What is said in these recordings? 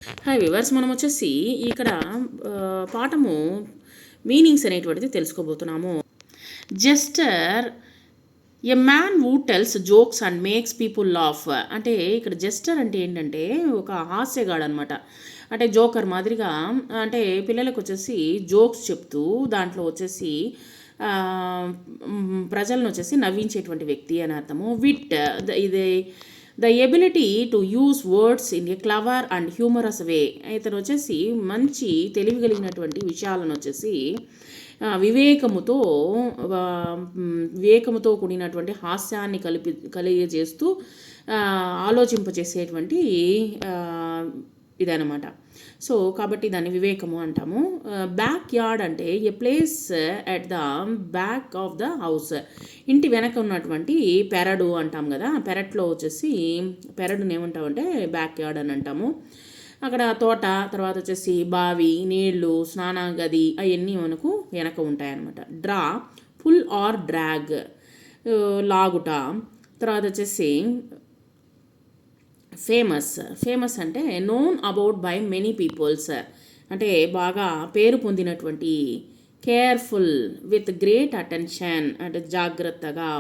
Hi viewers, మనం వచ్చేసి ఇక్కడ పాఠము మీనింగ్స్ అనేటువంటిది తెలుసుకోబోతున్నాము. Jester a man who tells jokes and makes people laugh. అంటే ఇక్కడ జెస్టర్ అంటే ఏంటంటే ఒక హాస్యగాడు అనమాట. అంటే జోకర్ మాదిరిగా, అంటే పిల్లలకు వచ్చేసి జోక్స్ చెప్తూ దాంట్లో వచ్చేసి ఆ, ప్రజలను వచ్చేసి నవ్వించేటువంటి వ్యక్తి అని అర్థము. విట్ ఇది the ability to use words in a clever and humorous way. ఇతను వచ్చేసి మంచి తెలివి కలిగినటువంటి విషయాలను వచ్చేసి వివేకముతో వివేకముతో కూడినటువంటి హాస్యాన్ని కలిగజేస్తూ ఆలోచింపచేసేటువంటి ఇదనమాట. సో కాబట్టి దాన్ని వివేకము అంటాము. బ్యాక్ యార్డ్ అంటే a place at the back of the house. ఇంటి వెనక ఉన్నటువంటి పెరడు అంటాం కదా, పెరట్లో వచ్చేసి పెరడుని ఏమంటామంటే బ్యాక్ యార్డ్ అని అంటాము. అక్కడ తోట, తర్వాత వచ్చేసి బావి, నీళ్లు, స్నాన గది అవన్నీ మనకు వెనక ఉంటాయన్నమాట. డ్రా, పుల్ ఆర్ డ్రాగ్, లాగుట. తర్వాత వచ్చేసి ఫేమస్ అంటే known about by many peoples, అంటే బాగా పేరు పొందినటువంటి. కేర్ఫుల్, విత్ గ్రేట్ అటెన్షన్, అంటే జాగ్రత్తగా.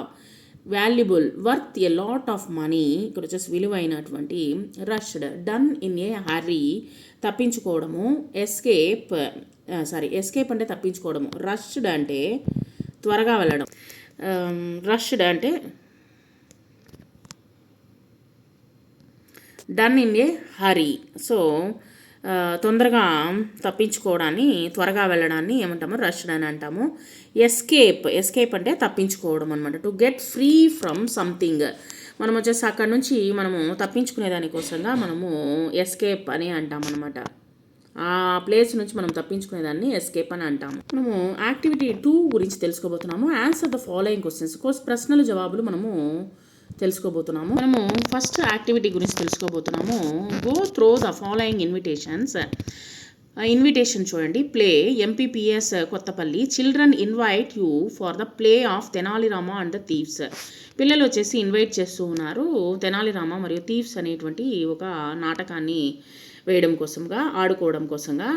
Valuable, worth a lot of money, ఇక్కడ వచ్చేసి విలువైనటువంటి. Rushed, done in a hurry, తప్పించుకోవడము. ఎస్కేప్ అంటే తప్పించుకోవడము. రష్డ్ అంటే త్వరగా వెళ్ళడం. రష్డ్ అంటే done in a hurry. So తొందరగా తప్పించుకోవడాన్ని, త్వరగా వెళ్ళడాన్ని ఏమంటాము, రష్డ్ అని అంటాము. ఎస్కేప్ అంటే తప్పించుకోవడం అనమాట. To get free from something, మనం వచ్చేసి అక్కడ నుంచి మనము తప్పించుకునే దానికోసంగా మనము ఎస్కేప్ అని అంటాం అనమాట. ఆ ప్లేస్ నుంచి మనం తప్పించుకునేదాన్ని ఎస్కేప్ అని అంటాము. మనము యాక్టివిటీ 2 గురించి తెలుసుకోబోతున్నాము. Answer the following questions. ప్రశ్నలు జవాబులు మనము తెలుసుకోబోతున్నాము. మనము ఫస్ట్ యాక్టివిటీ గురించి తెలుసుకోబోతున్నాము. Go through the following invitation చూడండి. Play MPPS Kothapalli. Children invite you for the play of Tenali Rama and the thieves. పిల్లలు వచ్చేసి ఇన్వైట్ చేస్తూ ఉన్నారు తెనాలి రామ మరియు థీవ్స్ అనేటువంటి ఒక నాటకాన్ని వేయడం కోసంగా, ఆడుకోవడం కోసంగా.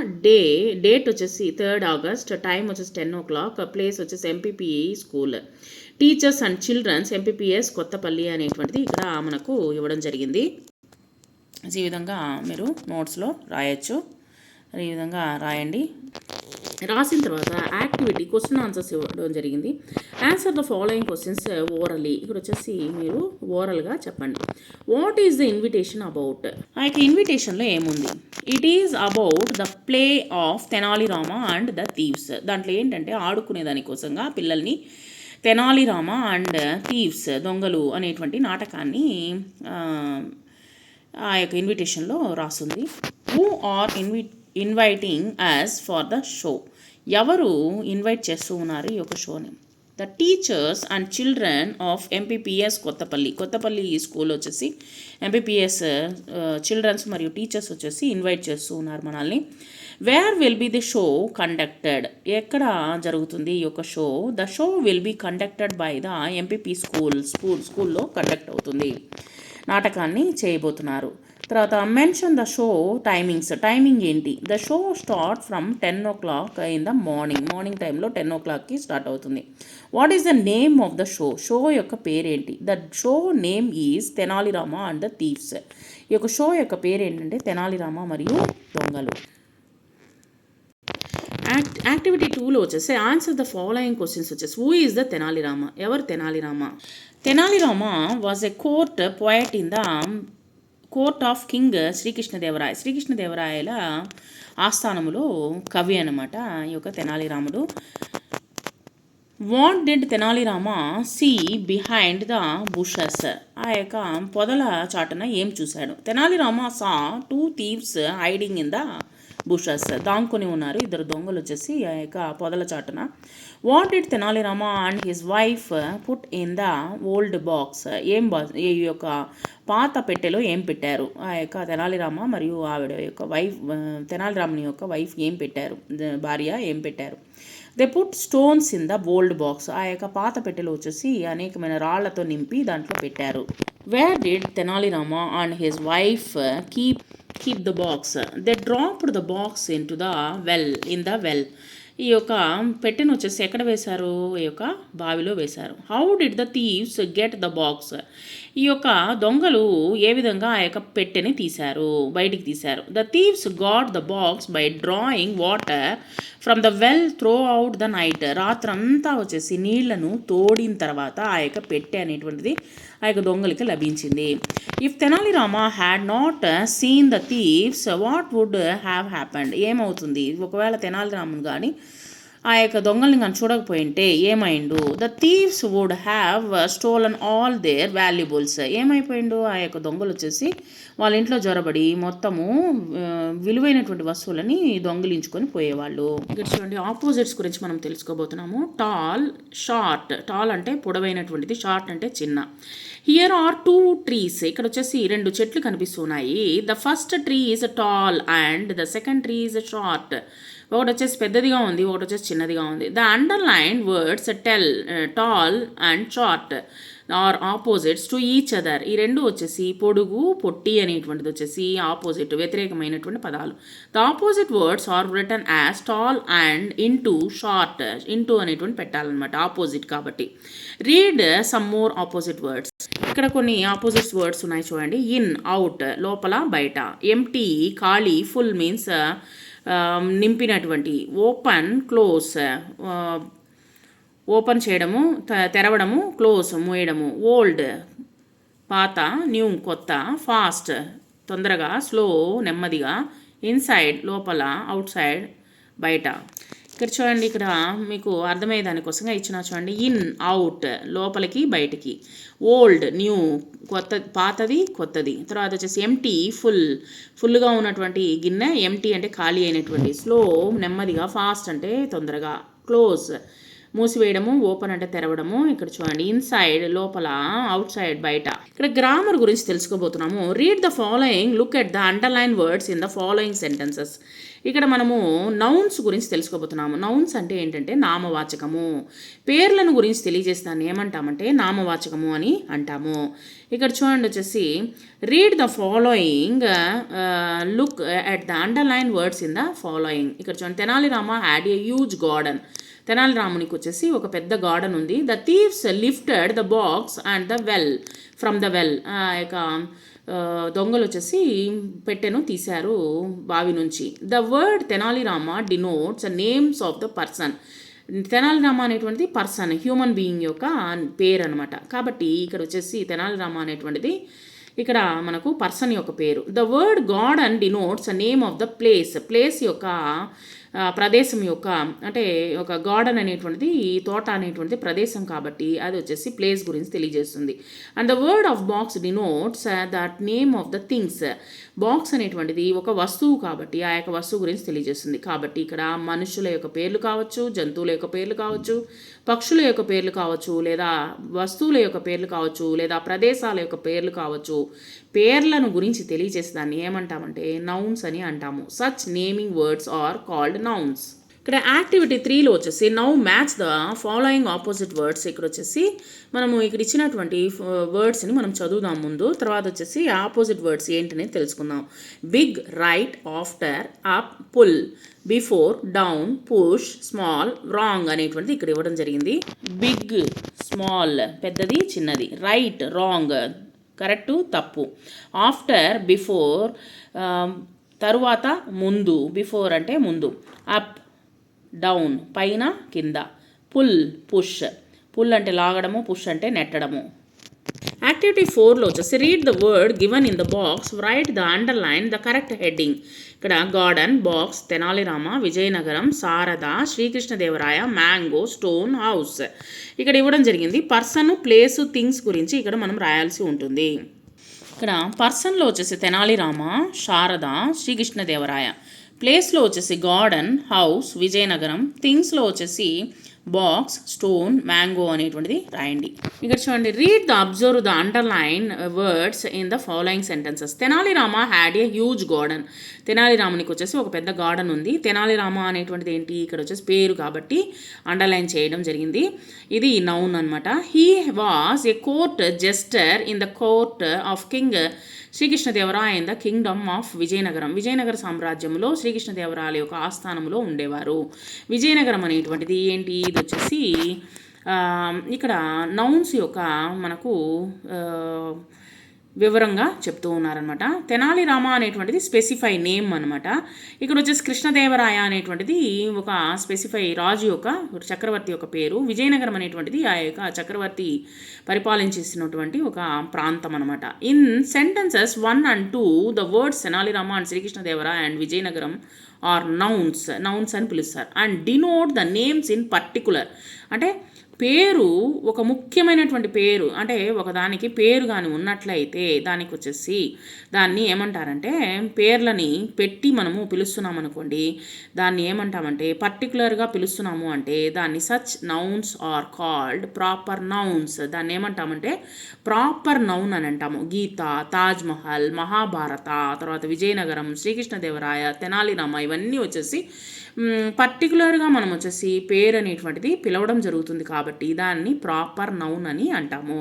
డేట్ వచ్చేసి 3rd August. టైం వచ్చేసి 10 o'clock. ప్లేస్ వచ్చేసి MPPE school. Teachers and childrens MPPS Kothapalli అనేటువంటిది ఇక్కడ మనకు ఇవ్వడం జరిగింది. ఈ విధంగా మీరు నోట్స్లో రాయొచ్చు. ఈ విధంగా రాయండి. రాసిన తర్వాత యాక్టివిటీ క్వశ్చన్ ఆన్సర్స్ ఇవ్వడం జరిగింది. Answer the following questions orally. ఇక్కడ వచ్చేసి మీరు ఓరల్గా చెప్పండి. What is the invitation about? ఆ యొక్క ఇన్విటేషన్లో ఏముంది? It is about the play of Tenali Rama and the thieves. దాంట్లో ఏంటంటే ఆడుకునే దానికోసంగా పిల్లల్ని తెనాలి రామ అండ్ థీవ్స్, దొంగలు అనేటువంటి నాటకాన్ని ఆ యొక్క ఇన్విటేషన్లో రాస్తుంది. Who are inviting us for the show. ఎవరు ఇన్వైట్ చేస్తూ ఉన్నారు ఈ యొక్క షోని? The teachers and children of MPPS Kothapalli school వచ్చేసి ఎంపీపీఎస్ చిల్డ్రన్స్ మరియు టీచర్స్ వచ్చేసి ఇన్వైట్ చేస్తూ ఉన్నారు మనల్ని. Where will be the show conducted? ఎక్కడ జరుగుతుంది ఈ యొక్క షో? The show will be conducted by the MPP స్కూల్లో కండక్ట్ అవుతుంది. నాటకాన్ని చేయబోతున్నారు. తర్వాత మెన్షన్ ద షో టైమింగ్ ఏంటి? The show start from 10 o'clock in the morning టైంలో 10 o'clockకి స్టార్ట్ అవుతుంది. What is the name of the show యొక్క పేరేంటి? The show name is Tenali Rama and the thieves. ఈ యొక్క షో యొక్క పేరు ఏంటంటే తెనాలి రామ మరియు దొంగలు. యాక్టివిటీ 2లో వచ్చేసి ఆన్సర్ ద ఫాలోయింగ్ క్వశ్చన్స్ వచ్చేసి. Who is the Tenali Rama? ఎవరు Tenali Rama? Tenali Rama was a court poet in the court of king శ్రీకృష్ణదేవరాయల ఆస్థానములో కవి అనమాట ఈ యొక్క తెనాలి రాముడు. What did Tenali Rama see behind the bushes? ఆ యొక్క పొదల చాటున ఏం చూశాడు? Tenali Rama saw 2 thieves hiding in the bushes. దాంకొని ఉన్నారు 2 దొంగలు వచ్చేసి ఆ యొక్క పొదల చాటున. What did Tenali Rama and his wife put in the old box? ఈ యొక్క పాత పెట్టెలో ఏం పెట్టారు? ఆ యొక్క తెనాలి రామ మరియు ఆవిడ యొక్క తెనాలి రాముని యొక్క వైఫ్ ఏం పెట్టారు? భార్య ఏం పెట్టారు? They put stones in the old box. ఆ యొక్క పాత పెట్టెలో వచ్చేసి అనేకమైన రాళ్లతో నింపి దాంట్లో పెట్టారు. Where did Tenali Rama and his wife keep keep the box. They dropped the box into the well, in the well. ఈ యొక్క పెట్టెను వచ్చేసి ఎక్కడ వేశారు? ఈ యొక్క బావిలో వేశారు. How did the thieves get the box? ఈ యొక్క దొంగలు ఏ విధంగా ఆ యొక్క పెట్టెని తీశారు, బయటికి తీశారు? The thieves got the box by drawing water from the well throw out the night. రాత్రంతా వచ్చేసి నీళ్లను తోడిన తర్వాత ఆ యొక్క పెట్టె అనేటువంటిది ఆ యొక్క దొంగలకి లభించింది. If Tenali Rama had not seen the thieves what would have happened? ఏమవుతుంది ఒకవేళ తెనాలి రామన్ కానీ ఆ యొక్క దొంగల్ని కానీ చూడకపోయింటే ఏమైండు? The thieves would have stolen all their valuables. ఏమైపోయిండు? ఆ యొక్క దొంగలు వచ్చేసి వాళ్ళ ఇంట్లో జొరబడి మొత్తము విలువైనటువంటి వస్తువులని దొంగిలించుకొని పోయేవాళ్ళు. ఇక్కడ చూడండి, ఆపోజిట్స్ గురించి మనం తెలుసుకోబోతున్నాము. Tall, short. టాల్ అంటే పొడవైనటువంటిది, షార్ట్ అంటే చిన్న. Here are 2 trees. ఇక్కడ వచ్చేసి 2 చెట్లు కనిపిస్తున్నాయి. The first tree is tall and the second tree is short. ఒకటి వచ్చేసి పెద్దదిగా ఉంది, ఒకటి వచ్చేసి చిన్నదిగా ఉంది. The underline words tall and short are opposites to each other. ఈ రెండు వచ్చేసి పొడుగు, పొట్టి అనేటువంటిది వచ్చేసి ఆపోజిట్, వ్యతిరేకమైనటువంటి పదాలు. The opposite words are written as tall and into short. Into అనేటువంటి పెట్టాలన్నమాట, ఆపోజిట్ కాబట్టి. Read some more opposite words. ఇక్కడ కొన్ని ఆపోజిట్స్ వర్డ్స్ ఉన్నాయి చూడండి. ఇన్, అవుట్, లోపల, బయట. ఎంటీ, ఖాళీ. ఫుల్ మీన్స్ నింపినటువంటి. ఓపెన్, క్లోజ్, ఓపెన్ చేయడము, తెరవడము, క్లోజ్ మూయడము. ఓల్డ్, పాత. న్యూ, కొత్త. ఫాస్ట్, తొందరగా. స్లో, నెమ్మదిగా. ఇన్సైడ్, లోపల. అవుట్ సైడ్, బయట. ఇక్కడ చూడండి, ఇక్కడ మీకు అర్థమయ్యే దానికోసంగా ఇచ్చిన చూడండి. ఇన్, అవుట్, లోపలికి, బయటికి. ఓల్డ్, న్యూ, కొత్త, పాతది, కొత్తది. తర్వాత వచ్చేసి ఎంటీ, ఫుల్గా ఉన్నటువంటి గిన్నె. ఎంటీ అంటే ఖాళీ అయినటువంటి. స్లో, నెమ్మదిగా. ఫాస్ట్ అంటే తొందరగా. క్లోజ్, మూసివేయడము. ఓపెన్ అంటే తెరవడము. ఇక్కడ చూడండి, ఇన్సైడ్, లోపల. అవుట్ సైడ్, బయట. ఇక్కడ గ్రామర్ గురించి తెలుసుకోబోతున్నాము. Read the following, look at the underline words in the following sentences. ఇక్కడ మనము నౌన్స్ గురించి తెలుసుకోబోతున్నాము. నౌన్స్ అంటే ఏంటంటే నామవాచకము. పేర్లను గురించి తెలియజేస్తాను ఏమంటామంటే నామవాచకము అని అంటాము. ఇక్కడ చూడండి వచ్చేసి, read the following, look at the underline words in the following. ఇక్కడ చూడండి, Tenali Rama had a huge garden. Tenali రామునికి వచ్చేసి ఒక పెద్ద గార్డెన్ ఉంది. The thieves lifted the box and the well from the well. ఇక దొంగలు వచ్చేసి పెట్టెను తీశారు బావి నుంచి. The word Tenali Rama denotes names of the person. Tenali Rama అనేటువంటిది పర్సన్, హ్యూమన్ బీయింగ్ యొక్క పేరు అనమాట. కాబట్టి ఇక్కడ వచ్చేసి తెనాలి రామ అనేటువంటిది ఇక్కడ మనకు పర్సన్ యొక్క పేరు. The word garden denotes name of the place. Place యొక్క ప్రదేశం యొక్క, అంటే ఒక గార్డెన్ అనేటువంటిది తోట అనేటువంటిది ప్రదేశం కాబట్టి అది వచ్చేసి ప్లేస్ గురించి తెలియజేస్తుంది. And the word of box denotes that name of the things. Box అనేటువంటిది ఒక వస్తువు కాబట్టి ఆ యొక్క వస్తువు గురించి తెలియజేస్తుంది. కాబట్టి ఇక్కడ మనుషుల యొక్క పేర్లు కావచ్చు, జంతువుల యొక్క పేర్లు కావచ్చు, పక్షుల యొక్క పేర్లు కావచ్చు, లేదా వస్తువుల యొక్క పేర్లు కావచ్చు, లేదా ప్రదేశాల యొక్క పేర్లు కావచ్చు. పేర్లను గురించి తెలియజేసే దాన్ని ఏమంటామంటే నౌన్స్ అని అంటాము. Such naming words are called nouns. ఇక్కడ యాక్టివిటీ 3లో వచ్చేసి now match the following opposite words. ఇక్కడ వచ్చేసి మనము ఇక్కడ ఇచ్చినటువంటి వర్డ్స్ని మనం చదువుదాం ముందు, తర్వాత వచ్చేసి ఆపోజిట్ వర్డ్స్ ఏంటనే తెలుసుకుందాం. Big, right, after, up, pull, before, down, push, small, wrong అనేటువంటిది ఇక్కడ ఇవ్వడం జరిగింది. బిగ్, స్మాల్, పెద్దది, చిన్నది. రైట్, రాంగ్, కరెక్టు, తప్పు. ఆఫ్టర్, బిఫోర్, తరువాత, ముందు. బిఫోర్ అంటే ముందు. అప్, డౌన్, పైన, కింద. Pull, push. పుల్ అంటే లాగడము, పుష్ అంటే నెట్టడము. యాక్టివిటీ 4లో వచ్చేసి read the word given in the box, write the underline the correct heading. ఇక్కడ garden, box, Tenali Rama, Vijayanagaram, Sharada, Srikrishnadevaraya, mango, stone, house. ఇక్కడ ఇవ్వడం జరిగింది. పర్సన్, ప్లేసు, థింగ్స్ గురించి ఇక్కడ మనం రాయాల్సి ఉంటుంది. ఇక్కడ పర్సన్లో వచ్చేసి తెనాలి రామ, శారద, శ్రీకృష్ణదేవరాయ. ప్లేస్లో వచ్చేసి గార్డెన్, హౌస్, విజయనగరం. థింగ్స్లో వచ్చేసి బాక్స్, స్టోన్, మ్యాంగో అనేటువంటిది రాయండి. ఇక్కడ చూడండి, read the observe the underline words in the following sentences. Tenali Rama had a huge garden. Tenali రామునికి వచ్చేసి ఒక పెద్ద గార్డెన్ ఉంది. తెనాలి రామ అనేటువంటిది ఏంటి, ఇక్కడ వచ్చేసి పేరు కాబట్టి అండర్లైన్ చేయడం జరిగింది. ఇది నౌన్ అనమాట. He was a court gesture in the court of king Sri Krishnadevaraya in the Kingdom of Vizianagaram. Vijayanagara సామ్రాజ్యంలో శ్రీకృష్ణదేవరాయల యొక్క ఆస్థానంలో ఉండేవారు. విజయనగరం అనేటువంటిది ఏంటి, ఇది వచ్చేసి ఇక్కడ నౌన్స్ యొక్క మనకు వివరంగా చెప్తూ ఉన్నారనమాట. తెనాలి రామ అనేటువంటిది స్పెసిఫై నేమ్ అనమాట. ఇక్కడ వచ్చేసి కృష్ణదేవరాయ అనేటువంటిది ఒక స్పెసిఫై రాజు యొక్క చక్రవర్తి యొక్క పేరు. విజయనగరం అనేటువంటిది ఆ యొక్క చక్రవర్తి పరిపాలించేసినటువంటి ఒక ప్రాంతం అనమాట. In sentences 1 and 2 the words Tenali Rama and Srikrishnadevaraya and Vijayanagaram are nouns అని పిలుస్తారు. And denote the names in particular. అంటే పేరు ఒక ముఖ్యమైనటువంటి పేరు, అంటే ఒకదానికి పేరు కానీ ఉన్నట్లయితే దానికి వచ్చేసి దాన్ని ఏమంటారంటే, పేర్లని పెట్టి మనము పిలుస్తున్నాం అనుకోండి, దాన్ని ఏమంటామంటే పర్టికులర్గా పిలుస్తున్నాము అంటే దాన్ని such nouns are called proper nouns. దాన్ని ఏమంటామంటే ప్రాపర్ నౌన్ అని అంటాము. గీత, తాజ్మహల్, మహాభారత, తర్వాత విజయనగరం, శ్రీకృష్ణదేవరాయ, తెనాలి రామ, ఇవన్నీ వచ్చేసి పర్టికులర్గా మనం వచ్చేసి పేరు అనేటువంటిది పిలవడం జరుగుతుంది కాబట్టి దాన్ని ప్రాపర్ నౌన్ అని అంటాము.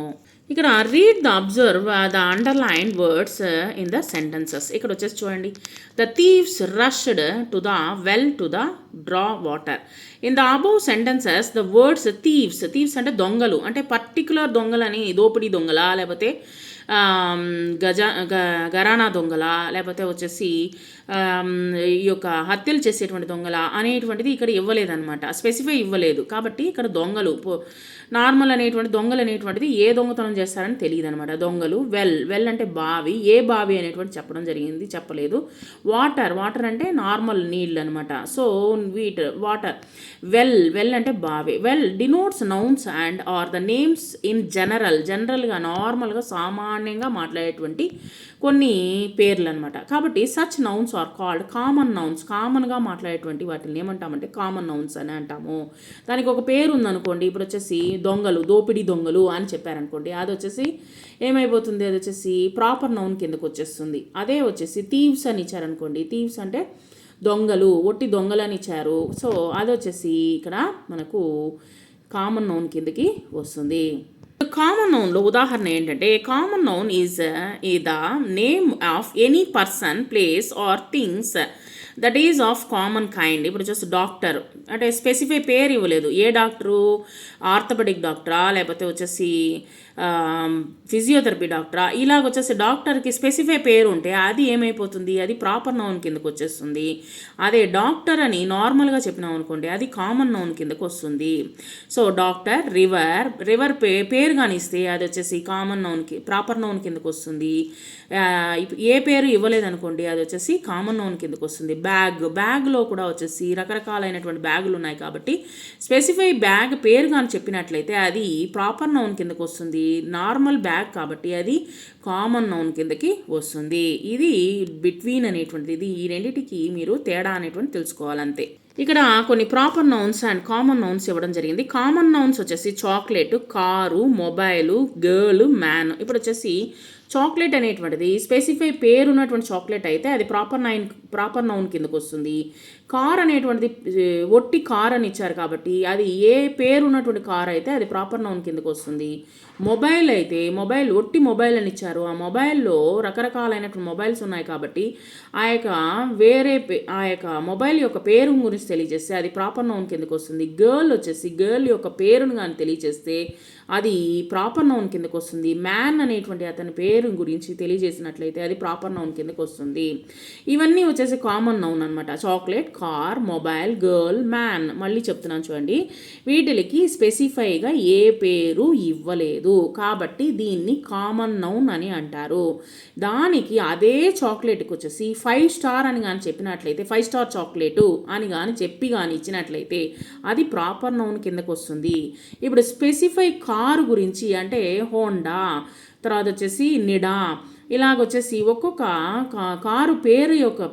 ఇక్కడ read the observe the underline words in the sentences. ఇక్కడ వచ్చేసి చూడండి, the thieves rushed to the well to the draw water. In the above sentences the words thieves అంటే దొంగలు, అంటే పర్టికులర్ దొంగలని, దోపిడీ దొంగల, లేకపోతే గరానా దొంగల, లేకపోతే వచ్చేసి ఈ యొక్క హత్యలు చేసేటువంటి దొంగల అనేటువంటిది ఇక్కడ ఇవ్వలేదన్నమాట, స్పెసిఫై ఇవ్వలేదు. కాబట్టి ఇక్కడ దొంగలు నార్మల్ అనేటువంటి దొంగలు అనేటువంటిది ఏ దొంగతనం చేస్తారని తెలియదు అనమాట. దొంగలు. వెల్ అంటే బావి, ఏ బావి అనేటువంటి చెప్పడం జరిగింది, చెప్పలేదు. వాటర్ అంటే నార్మల్ నీళ్ళు అనమాట. So water. వెల్ అంటే బావి. Well denotes nouns and are the names in జనరల్గా నార్మల్గా సామాన్యంగా మాట్లాడేటువంటి కొన్ని పేర్లు అనమాట. కాబట్టి such nouns are called common nouns. కామన్గా మాట్లాడేటువంటి వాటిని ఏమంటామంటే కామన్ నౌన్స్ అని అంటాము. దానికి ఒక పేరు ఉందనుకోండి, ఇప్పుడు వచ్చేసి దొంగలు, దోపిడీ దొంగలు అని చెప్పారనుకోండి, అది వచ్చేసి ఏమైపోతుంది, అది వచ్చేసి ప్రాపర్ నౌన్ కిందకు వచ్చేస్తుంది. అదే వచ్చేసి థీవ్స్ అని ఇచ్చారనుకోండి, థీవ్స్ అంటే దొంగలు, ఒట్టి దొంగలు అని ఇచ్చారు. సో అది వచ్చేసి ఇక్కడ మనకు కామన్ నౌన్ కిందకి వస్తుంది. కామన్ నౌన్లో ఉదాహరణ ఏంటంటే, common noun is the name of any person, place or things that is of common kind. ఇప్పుడు వచ్చేసి డాక్టర్ అంటే స్పెసిఫై పేరు ఇవ్వలేదు. ఏ డాక్టరు, ఆర్థోపెడిక్ డాక్టరా, లేకపోతే వచ్చేసి ఫిజియోథెరపీ డాక్టరా, ఇలాగ వచ్చేసి డాక్టర్కి స్పెసిఫై పేరు ఉంటే అది ఏమైపోతుంది, అది ప్రాపర్ నౌన్ కిందకు వచ్చేస్తుంది. అదే డాక్టర్ అని నార్మల్గా చెప్పినాం అనుకోండి, అది కామన్ నౌన్ కిందకు వస్తుంది. సో డాక్టర్, రివర్ పేరు కానీ ఇస్తే అది వచ్చేసి కామన్ నౌన్కి ప్రాపర్ నౌన్ కిందకు వస్తుంది. ఏ పేరు ఇవ్వలేదనుకోండి, అది వచ్చేసి కామన్ నౌన్ కిందకు వస్తుంది. బ్యాగ్లో కూడా వచ్చేసి రకరకాలైనటువంటి బ్యాగులు ఉన్నాయి కాబట్టి స్పెసిఫై బ్యాగ్ పేరు కానీ చెప్పినట్లయితే అది ప్రాపర్ నౌన్ కిందకు వస్తుంది. నార్మల్ బ్యాగ్ కాబట్టి అది కామన్ నౌన్ కిందకి వస్తుంది. ఇది బిట్వీన్ అనేటువంటిది, ఈ రెండింటికి మీరు తేడా అనేటువంటి తెలుసుకోవాలంతే. ఇక్కడ కొన్ని proper nouns and common nouns ఇవ్వడం జరిగింది. కామన్ నౌన్స్ వచ్చేసి chocolate, car, mobile, girl, man. ఇప్పుడు వచ్చేసి చాక్లెట్ అనేటువంటిది స్పెసిఫై పేరు ఉన్నటువంటి చాక్లెట్ అయితే అది ప్రాపర్ నౌన్ కిందకు వస్తుంది. కార్ అనేటువంటిది ఒట్టి కార్ అని ఇచ్చారు కాబట్టి అది ఏ పేరు ఉన్నటువంటి కార్ అయితే అది ప్రాపర్ నౌన్ కిందకు వస్తుంది. మొబైల్ అయితే ఒట్టి మొబైల్ అని ఇచ్చారు, ఆ మొబైల్లో రకరకాలైనటువంటి మొబైల్స్ ఉన్నాయి కాబట్టి ఆ యొక్క మొబైల్ యొక్క పేరు గురించి తెలియజేస్తే అది ప్రాపర్ నౌన్ కిందకు వస్తుంది. గర్ల్ వచ్చేసి గర్ల్ యొక్క పేరును కానీ తెలియజేస్తే అది ప్రాపర్ నౌన్ కిందకు వస్తుంది. మ్యాన్ అనేటువంటి అతని పేరు గురించి తెలియజేసినట్లయితే అది ప్రాపర్ నౌన్ కిందకు వస్తుంది. ఇవన్నీ వచ్చేసి కామన్ నౌన్ అనమాట. Chocolate, car, mobile, girl, man. మళ్ళీ చెప్తున్నాను చూడండి, వీటికి స్పెసిఫైగా ఏ పేరు ఇవ్వలేదు కాబట్టి దీన్ని కామన్ నౌన్ అని అంటారు. దానికి అదే చాక్లెట్కి వచ్చేసి 5 స్టార్ అని కానీ చెప్పినట్లయితే 5 స్టార్ చాక్లెట్ అని కానీ చెప్పి కానీ ఇచ్చినట్లయితే అది ప్రాపర్ నౌన్ కిందకు వస్తుంది. ఇప్పుడు స్పెసిఫై కారు గురించి అంటే హోండా, తర్వాత వచ్చేసి నిడా, ఇలాగొచ్చేసి ఒక్కొక్క కారు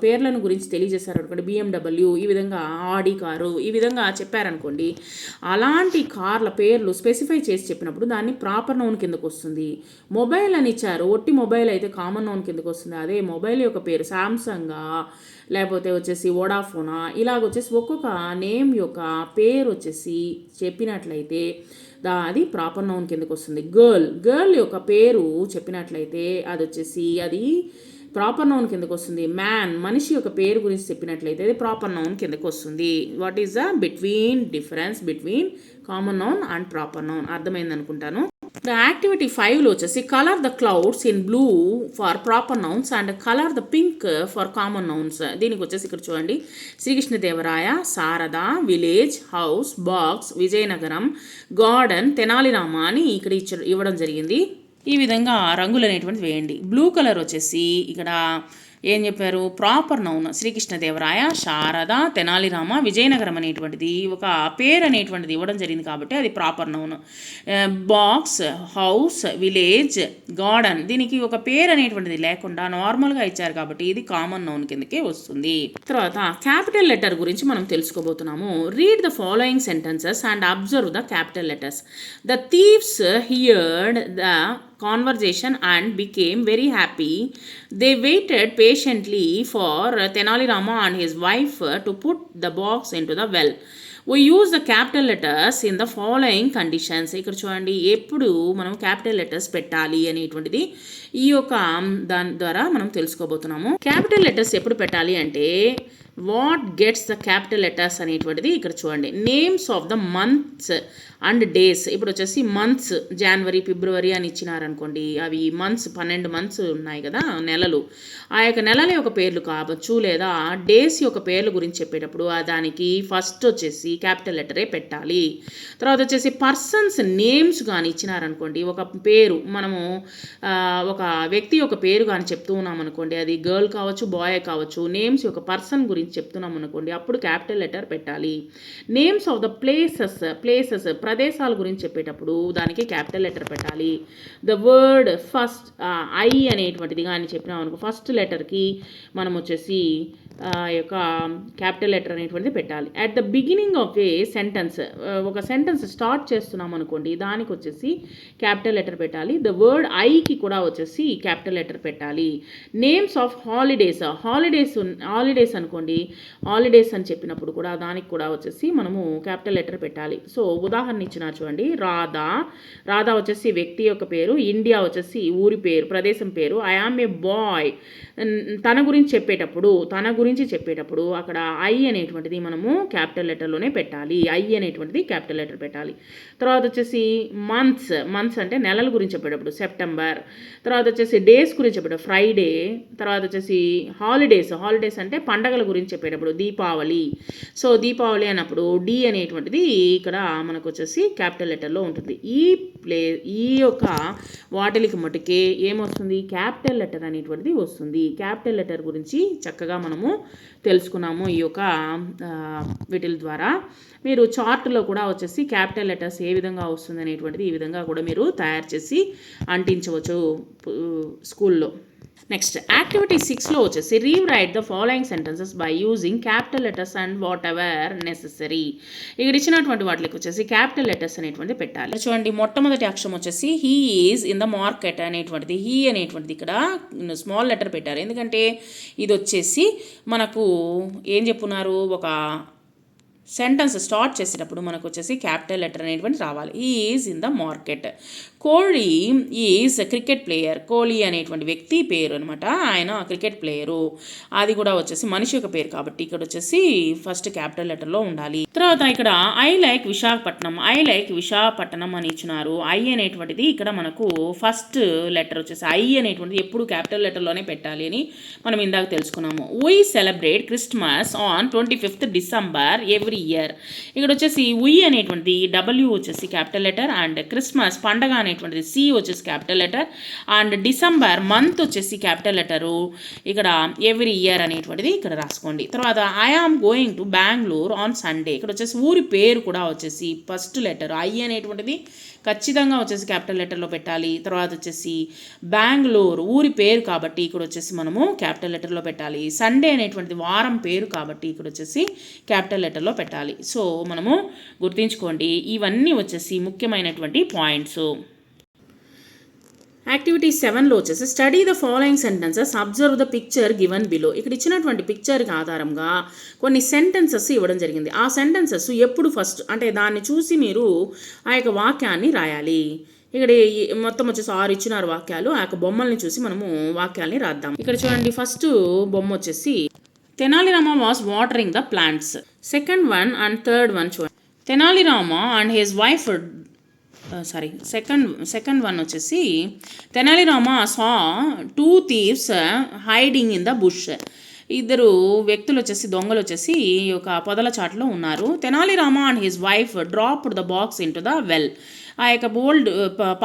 పేర్లను గురించి తెలియజేశారు అనుకోండి. BMW, ఈ విధంగా ఆడి కారు, ఈ విధంగా చెప్పారనుకోండి. అలాంటి కార్ల పేర్లు స్పెసిఫై చేసి చెప్పినప్పుడు దాన్ని ప్రాపర్ నౌన్ కిందకు వస్తుంది. మొబైల్ అని ఇచ్చారు, ఒట్టి మొబైల్ అయితే కామన్ నౌన్ కిందకు వస్తుంది. అదే మొబైల్ యొక్క పేరు శాంసంగా, లేకపోతే వచ్చేసి వోడాఫోనా, ఇలాగొచ్చేసి ఒక్కొక్క నేమ్ యొక్క పేరు వచ్చేసి చెప్పినట్లయితే అది ప్రాపర్ నౌన్ కిందకు వస్తుంది. గర్ల్ యొక్క పేరు చెప్పినట్లయితే అది ప్రాపర్ నౌన్ కిందకు వస్తుంది. మనిషి యొక్క పేరు గురించి చెప్పినట్లయితే అది ప్రాపర్ నౌన్ కిందకు వస్తుంది. What is the difference between common noun and proper noun? అర్థమైంది అనుకుంటాను. యాక్టివిటీ 5లో వచ్చేసి colour the clouds in blue for proper nouns and colour the pink for common nouns. దీనికి వచ్చేసి ఇక్కడ చూడండి, Srikrishnadevaraya, Sarada, village, house, box, Vijayanagaram, garden, Tenalirama అని ఇక్కడ ఇవ్వడం జరిగింది. ఈ విధంగా రంగులు అనేటువంటిది వేయండి. బ్లూ కలర్ వచ్చేసి ఇక్కడ ఏం చెప్పారు? ప్రాపర్ నౌన్ శ్రీకృష్ణదేవరాయ, శారద, తెనాలిరామ, విజయనగరం అనేటువంటిది ఒక పేరు అనేటువంటిది ఇవ్వడం జరిగింది కాబట్టి అది proper noun. Box, house, village, garden దీనికి ఒక పేరు అనేటువంటిది లేకుండా నార్మల్గా ఇచ్చారు కాబట్టి ఇది కామన్ నౌన్ కిందకే వస్తుంది. తర్వాత క్యాపిటల్ లెటర్ గురించి మనం తెలుసుకోబోతున్నాము. Read the following sentences and observe the capital letters. The thieves heard the conversation and became very happy. They waited patiently for Tenali Rama and his wife to put the box into the well. We use the capital letters in the following conditions. ఇక్కడ చూడండి, ఎప్పుడు మనం capital letters పెట్టాలి అనేటువంటిది ఈ యొక్క దాని ద్వారా మనం తెలుసుకోబోతున్నాము. క్యాపిటల్ లెటర్స్ ఎప్పుడు పెట్టాలి అంటే what gets the capital letters అనేటువంటిది ఇక్కడ చూడండి. Names of the months and days. ఇప్పుడు వచ్చేసి మంత్స్ జనవరి, ఫిబ్రవరి అని ఇచ్చినారనుకోండి. అవి మంత్స్ 12 మంత్స్ ఉన్నాయి కదా నెలలు. ఆ యొక్క నెలల యొక్క పేర్లు కావచ్చు, లేదా డేస్ యొక్క పేర్ల గురించి చెప్పేటప్పుడు దానికి ఫస్ట్ వచ్చేసి క్యాపిటల్ లెటరే పెట్టాలి. తర్వాత వచ్చేసి పర్సన్స్ నేమ్స్ కానీ ఇచ్చినారనుకోండి, ఒక పేరు మనము ఒక వ్యక్తి యొక్క పేరు కానీ చెప్తూ ఉన్నాం అనుకోండి, అది గర్ల్ కావచ్చు, బాయ్ కావచ్చు, నేమ్స్ యొక్క పర్సన్ గురించి చెప్తున్నాం అనుకోండి, అప్పుడు క్యాపిటల్ లెటర్ పెట్టాలి. నేమ్స్ ఆఫ్ ద ప్లేసెస్ ప్రదేశాల గురించి చెప్పేటప్పుడు దానికి క్యాపిటల్ లెటర్ పెట్టాలి. ద వర్డ్ ఫస్ట్ ఐ అనేటువంటిది కానీ చెప్పినాం అనుకో, ఫస్ట్ లెటర్కి మనం వచ్చేసి యొక్క క్యాపిటల్ లెటర్ అనేటువంటిది పెట్టాలి. At the beginning of A sentence, ఒక సెంటెన్స్ స్టార్ట్ చేస్తున్నాం అనుకోండి, దానికి వచ్చేసి క్యాపిటల్ లెటర్ పెట్టాలి. ద వర్డ్ ఐకి కూడా వచ్చేసి క్యాపిటల్ లెటర్ పెట్టాలి. నేమ్స్ ఆఫ్ హాలిడేస్ అనుకోండి, హాలిడేస్ అని చెప్పినప్పుడు కూడా దానికి కూడా వచ్చేసి మనము క్యాపిటల్ లెటర్ పెట్టాలి. సో ఉదాహరణ ఇచ్చినా చూడండి, రాధా వచ్చేసి వ్యక్తి యొక్క పేరు, ఇండియా వచ్చేసి ఊరి పేరు, ప్రదేశం పేరు, ఐ ఆమ్ ఏ బాయ్ తన గురించి చెప్పేటప్పుడు అక్కడ ఐ అనేటువంటిది మనము క్యాపిటల్ లెటర్లోనే పెట్టాలి. ఐ అనేటువంటిది క్యాపిటల్ లెటర్ పెట్టాలి. తర్వాత వచ్చేసి మంత్స్ అంటే నెలల గురించి చెప్పేటప్పుడు సెప్టెంబర్. తర్వాత వచ్చేసి డేస్ గురించి చెప్పేటప్పుడు ఫ్రైడే. తర్వాత వచ్చేసి హాలిడేస్ అంటే పండగల గురించి చెప్పేటప్పుడు దీపావళి. సో దీపావళి అన్నప్పుడు డి అనేటువంటిది ఇక్కడ మనకు వచ్చేసి క్యాపిటల్ లెటర్లో ఉంటుంది. ఈ యొక్క వాటికి మటుకే ఏమొస్తుంది? క్యాపిటల్ లెటర్ అనేటువంటిది వస్తుంది. క్యాపిటల్ లెటర్ గురించి చక్కగా మనము తెలుసుకున్నాము ఈ యొక్క వీటిల ద్వారా. మీరు చార్ట్లో కూడా వచ్చేసి క్యాపిటల్ లెటర్స్ ఏ విధంగా వస్తుంది అనేటువంటిది ఈ విధంగా కూడా మీరు తయారు చేసి అంటించవచ్చు స్కూల్లో. నెక్స్ట్ యాక్టివిటీ 6లో వచ్చేసి rewrite the following sentences by using capital letters and what ever necessary. ఇక్కడ ఇచ్చినటువంటి వాటికి వచ్చేసి క్యాపిటల్ లెటర్స్ అనేటువంటిది పెట్టాలి. చూడండి, మొట్టమొదటి అక్షరం వచ్చేసి he is in the market అనేటువంటిది. హీ అనేటువంటిది ఇక్కడ స్మాల్ లెటర్ పెట్టారు. ఎందుకంటే ఇది వచ్చేసి మనకు ఏం చెప్పున్నారు, ఒక సెంటెన్స్ స్టార్ట్ చేసేటప్పుడు మనకు వచ్చేసి క్యాపిటల్ లెటర్ అనేటువంటి రావాలి. Is in the market. Kohli is cricket player. Kohli అనేటువంటి వ్యక్తి పేరు అనమాట, ఆయన క్రికెట్ ప్లేయరు. అది కూడా వచ్చేసి మనిషి యొక్క పేరు కాబట్టి ఇక్కడ వచ్చేసి ఫస్ట్ క్యాపిటల్ లెటర్లో ఉండాలి. తర్వాత ఇక్కడ ఐ లైక్ విశాఖపట్నం అని ఇచ్చినారు. ఐ అనేటువంటిది ఇక్కడ మనకు ఫస్ట్ లెటర్ వచ్చేసి ఐ అనేటువంటిది ఎప్పుడు క్యాపిటల్ లెటర్లోనే పెట్టాలి అని మనం ఇందాక తెలుసుకున్నాము. We celebrate Christmas on 25th December every every year. ఇక్కడ వచ్చేసి ఉయ్ అనేటువంటిది డబ్ల్యూ వచ్చేసి క్యాపిటల్ లెటర్, అండ్ క్రిస్మస్ పండగ అనేటువంటిది సి వచ్చేసి capital letter, and December month వచ్చేసి క్యాపిటల్ లెటరు. ఇక్కడ ఎవ్రీ ఇయర్ అనేటువంటిది ఇక్కడ రాసుకోండి. తర్వాత I am going to Bengaluru on Sunday. ఇక్కడ వచ్చేసి ఊరి పేరు కూడా వచ్చేసి ఫస్ట్ లెటర్ ఐ అనేటువంటిది ఖచ్చితంగా వచ్చేసి క్యాపిటల్ లెటర్లో పెట్టాలి. తర్వాత వచ్చేసి బెంగళూరు ఊరి పేరు కాబట్టి ఇక్కడ వచ్చేసి మనము క్యాపిటల్ లెటర్లో పెట్టాలి. సండే అనేటువంటిది వారం పేరు కాబట్టి ఇక్కడ వచ్చేసి క్యాపిటల్ లెటర్లో పెట్టాలి. సో మనము గుర్తుంచుకోండి, ఇవన్నీ వచ్చేసి ముఖ్యమైనటువంటి పాయింట్స్. యాక్టివిటీ 7లో వచ్చేసి study the following sentences, observe the picture given below. ఇక్కడ ఇచ్చినటువంటి పిక్చర్కి ఆధారంగా కొన్ని సెంటెన్సెస్ ఇవ్వడం జరిగింది. ఆ సెంటెన్సెస్ ఎప్పుడు ఫస్ట్ అంటే దాన్ని చూసి మీరు ఆ యొక్క వాక్యాన్ని రాయాలి. ఇక్కడ మొత్తం వచ్చేసి 6 ఇచ్చినారు వాక్యాలు. ఆ యొక్క బొమ్మల్ని చూసి మనము వాక్యాల్ని రాద్దాం. ఇక్కడ చూడండి, ఫస్ట్ బొమ్మ వచ్చేసి Tenali Rama was watering the plants. Second one and third one చూడండి, Tenali Rama and his wife second one వచ్చేసి Tenali Rama saw 2 thieves hiding in the bush. ఇద్దరు వ్యక్తులు వచ్చేసి దొంగలు వచ్చేసి ఒక పొదల చాటులో ఉన్నారు. Tenali Rama and his wife dropped the box into the well. ఆ యొక్క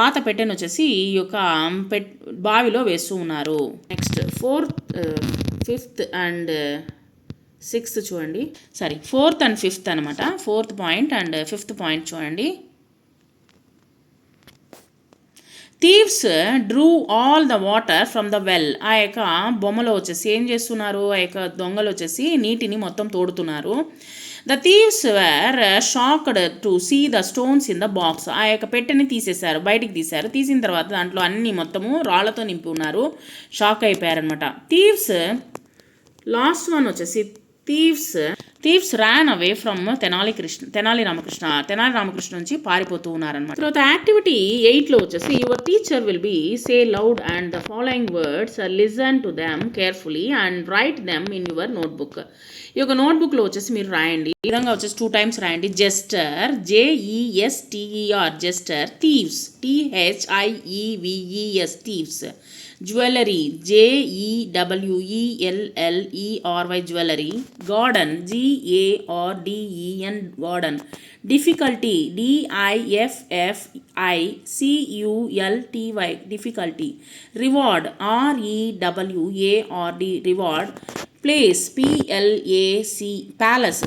పాత పెట్టెను వచ్చేసి ఈ యొక్క బావిలో వేస్తూ ఉన్నారు. నెక్స్ట్ ఫిఫ్త్ అండ్ సిక్స్త్ చూడండి, ఫోర్త్ అండ్ ఫిఫ్త్ అనమాట. Fourth point and fifth point చూడండి. Thieves drew all the water from the well. ఆ యొక్క బొమ్మలో వచ్చేసి ఏం చేస్తున్నారు, ఆ యొక్క దొంగలు వచ్చేసి నీటిని మొత్తం తోడుతున్నారు. The thieves were shocked to see the stones in the box. ఆ యొక్క పెట్టెని తీసేశారు, బయటికి తీశారు. తీసిన తర్వాత దాంట్లో అన్ని మొత్తము రాళ్లతో నింపి ఉన్నారు. షాక్ అయిపోయారనమాట. థీవ్స్ లాస్ట్ వన్ వచ్చేసి thieves Ryan away from Tenali Ramakrishna నుంచి పారిపోతూ ఉన్నారనమాట. తర్వాత యాక్టివిటీ 8లో వచ్చేసి your teacher will be say loud and the following words, listen to them carefully and write them in your notebook. ఈ యొక్క నోట్బుక్లో వచ్చేసి మీరు రాయండి. ఈ విధంగా వచ్చేసి 2 times రాయండి. Jester, JESTER jester, thieves THIEVES thieves, jewellery JEWELLERY jewellery, garden GARDEN garden, difficulty DIFFICULTY difficulty, reward REWARD reward, place PALACE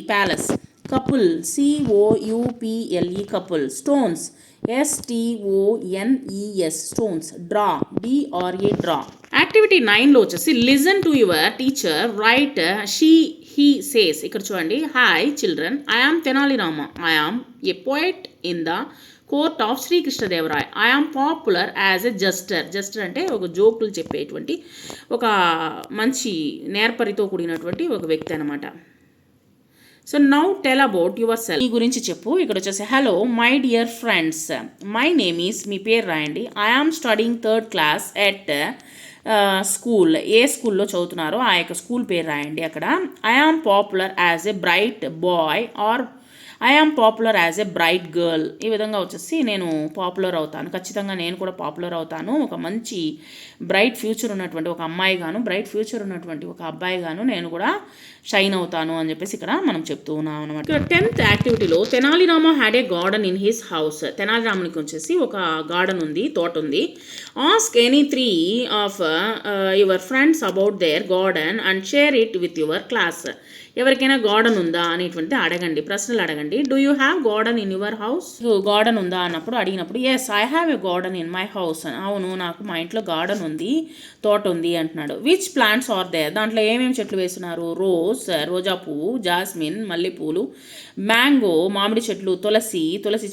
palace, couple COUPLE couple, stones STONES stones, draw DRA draw. Activity 9లో వచ్చేసి listen to your teacher write he says. ఇక్కడ చూడండి, hi children, I am Tenali Rama, I am a poet in the court of Srikrishnadevaraya, I am popular as a jester అంటే ఒక జోకులు చెప్పేటువంటి ఒక మంచి నేర్పరితో కూడినటువంటి ఒక వ్యక్తి అనమాట. So now tell about yourself. మీ గురించి చెప్పు. ఇక్కడ వచ్చేసి hello my dear friends, my name is, మీ పేరు రాయండి. I am studying 3rd class at school. ఏ స్కూల్లో చదువుతున్నారో ఆ యొక్క స్కూల్ పేరు రాయండి అక్కడ. I am popular as a bright boy or I am popular as a bright girl. ఈ విధంగా వచ్చేసి నేను పాపులర్ అవుతాను, ఖచ్చితంగా నేను కూడా పాపులర్ అవుతాను. ఒక మంచి బ్రైట్ ఫ్యూచర్ ఉన్నటువంటి ఒక అమ్మాయి గాను, బ్రైట్ ఫ్యూచర్ ఉన్నటువంటి ఒక అబ్బాయి గాను నేను కూడా షైన్ అవుతాను అని చెప్పేసి ఇక్కడ మనం చెప్తూ ఉన్నాం అనమాట. ఇక్కడ 10th యాక్టివిటీలో Tenali Rama had a garden in his house. Tenali రామునికి వచ్చేసి ఒక గార్డెన్ ఉంది, తోట ఉంది. Ask any 3 of your friends about their garden and share it with your class. ఎవరికైనా గార్డెన్ ఉందా అనేటువంటిది అడగండి, ప్రశ్నలు అడగండి. Do you have garden in your house? Garden ఉందా అన్నప్పుడు అడిగినప్పుడు yes I have a garden in my house. అవును, నాకు మా ఇంట్లో గార్డెన్ ఉంది, తోట ఉంది అంటున్నాడు. Which plants are there? దాంట్లో ఏమేమి చెట్లు వేస్తున్నారు? రోజా పువ్వు, జాస్మిన్ మల్లెపూలు, మ్యాంగో మామిడి చెట్లు, తులసి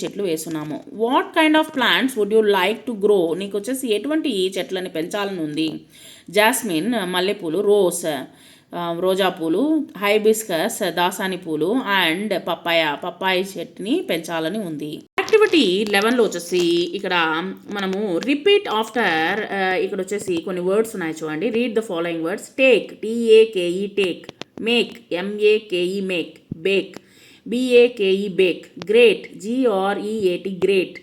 చెట్లు వేస్తున్నాము. What kind of plants would you like to grow? నీకు వచ్చేసి ఎటువంటి చెట్లని పెంచాలని ఉంది? జాస్మిన్ మల్లెపూలు, రోజా పూలు, హైబిస్కస్ దాసాని పూలు అండ్ పప్పాయ చెట్టుని పెంచాలని ఉంది. యాక్టివిటీ 11లో వచ్చేసి ఇక్కడ మనము రిపీట్ ఆఫ్టర్, ఇక్కడ వచ్చేసి కొన్ని వర్డ్స్ ఉన్నాయి చూడండి. Read the following words. Take TAKE take, make MAKE make, bake BAKE bake, great GREAT great,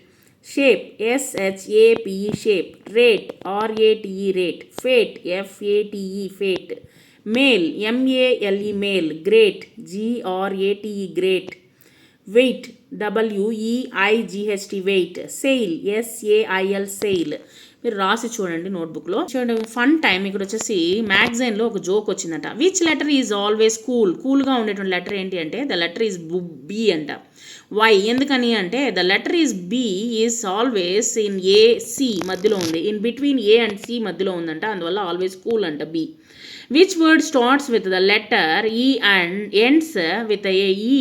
shape SHAPE shape, rate RATE rate, fate FATE fate, male MALE male, grate GRATE grate, weight WEIGHT weight, sail SAIL sail. మీరు రాసి చూడండి నోట్బుక్లో. చూడండి fun time ఇక్కడ వచ్చేసి మ్యాగజైన్లో ఒక joke వచ్చిందట. Which letter is always కూల్గా ఉండేటువంటి లెటర్ ఏంటి అంటే ద లెటర్ ఈజ్ B అంట. వై ఎందుకని అంటే the letter is B is always in AC మధ్యలో ఉంది, in between A and C మధ్యలో ఉందంట, అందువల్ల ఆల్వేస్ కూల్ అంట B. Which word starts with the letter E and ends with a E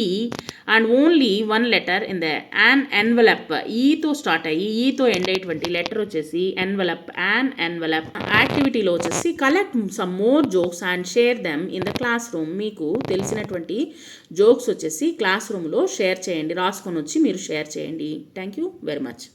and only one letter in the an envelope? ఈతో start అయ్యి ఈతో end అయ్యేటువంటి లెటర్ వచ్చేసి envelope, an envelope. యాక్టివిటీలో వచ్చేసి collect some more jokes and share them in the classroom. మీకు తెలిసినటువంటి jokes వచ్చేసి క్లాస్ రూమ్లో షేర్ చేయండి, రాసుకొని వచ్చి మీరు షేర్ చేయండి. Thank you very much.